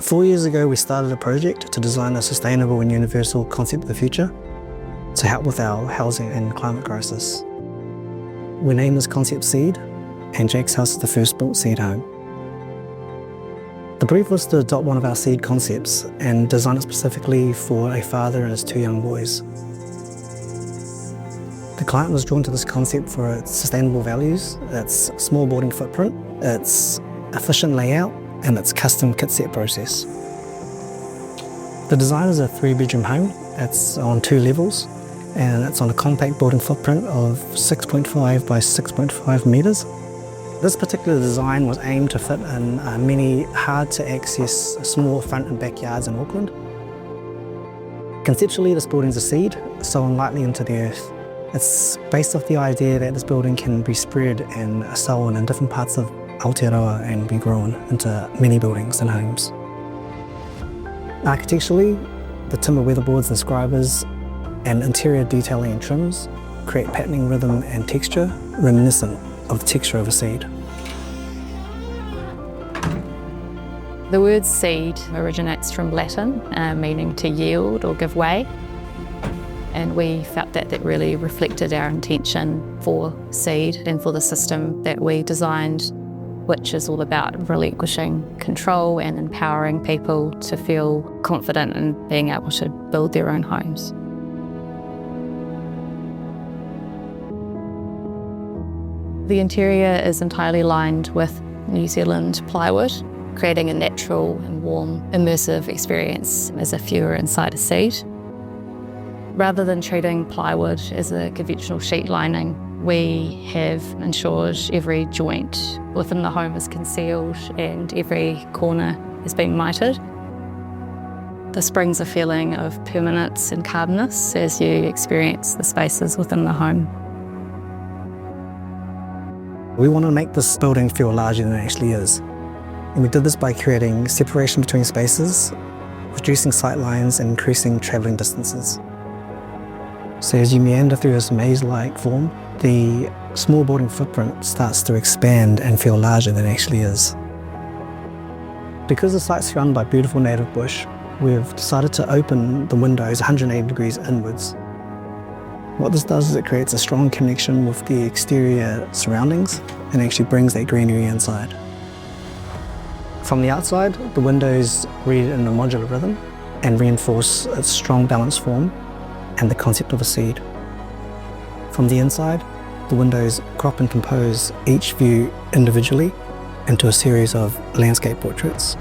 4 years ago, we started a project to design a sustainable and universal concept of the future to help with our housing and climate crisis. We named this concept CEDE, and Jake's house is the first built CEDE home. The brief was to adopt one of our CEDE concepts and design it specifically for a father and his 2 young boys. The client was drawn to this concept for its sustainable values, its small building footprint, its efficient layout, and its custom kit set process. The design is a 3-bedroom home. It's on 2 levels, and it's on a compact building footprint of 6.5 by 6.5 metres. This particular design was aimed to fit in many hard-to-access small front and backyards in Auckland. Conceptually, this building is a seed sown lightly into the earth. It's based off the idea that this building can be spread and sown in different parts of Aotearoa and be grown into many buildings and homes. Architecturally, the timber weatherboards and scribers and interior detailing and trims create patterning rhythm and texture reminiscent of the texture of a seed. The word seed originates from Latin, meaning to yield or give way. And we felt that that really reflected our intention for CEDE and for the system that we designed, which is all about relinquishing control and empowering people to feel confident in being able to build their own homes. The interior is entirely lined with New Zealand plywood, creating a natural and warm, immersive experience as if you were inside a CEDE. Rather than treating plywood as a conventional sheet lining, we have ensured every joint within the home is concealed and every corner has been mited. This brings a feeling of permanence and calmness as you experience the spaces within the home. We want to make this building feel larger than it actually is. And we did this by creating separation between spaces, reducing sight lines and increasing travelling distances. So as you meander through this maze-like form, the small building footprint starts to expand and feel larger than it actually is. Because the site's surrounded by beautiful native bush, we've decided to open the windows 180 degrees inwards. What this does is it creates a strong connection with the exterior surroundings and actually brings that greenery inside. From the outside, the windows read in a modular rhythm and reinforce its strong balanced form and the concept of a CEDE. From the inside, the windows crop and compose each view individually into a series of landscape portraits.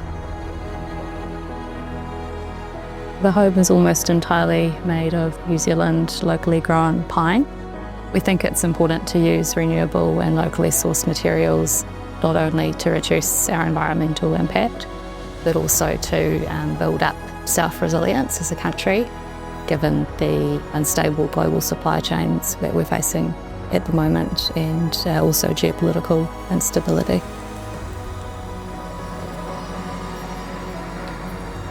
The home is almost entirely made of New Zealand locally grown pine. We think it's important to use renewable and locally sourced materials, not only to reduce our environmental impact, but also to build up self-resilience as a country, given the unstable global supply chains that we're facing at the moment and also geopolitical instability.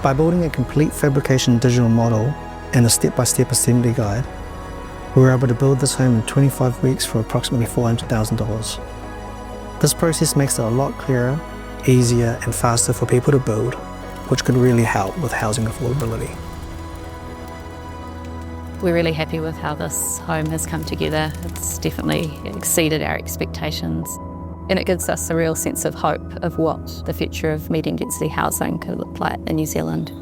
By building a complete fabrication digital model and a step-by-step assembly guide, we were able to build this home in 25 weeks for approximately $400,000. This process makes it a lot clearer, easier and faster for people to build, which could really help with housing affordability. We're really happy with how this home has come together. It's definitely exceeded our expectations, and it gives us a real sense of hope of what the future of medium density housing could look like in New Zealand.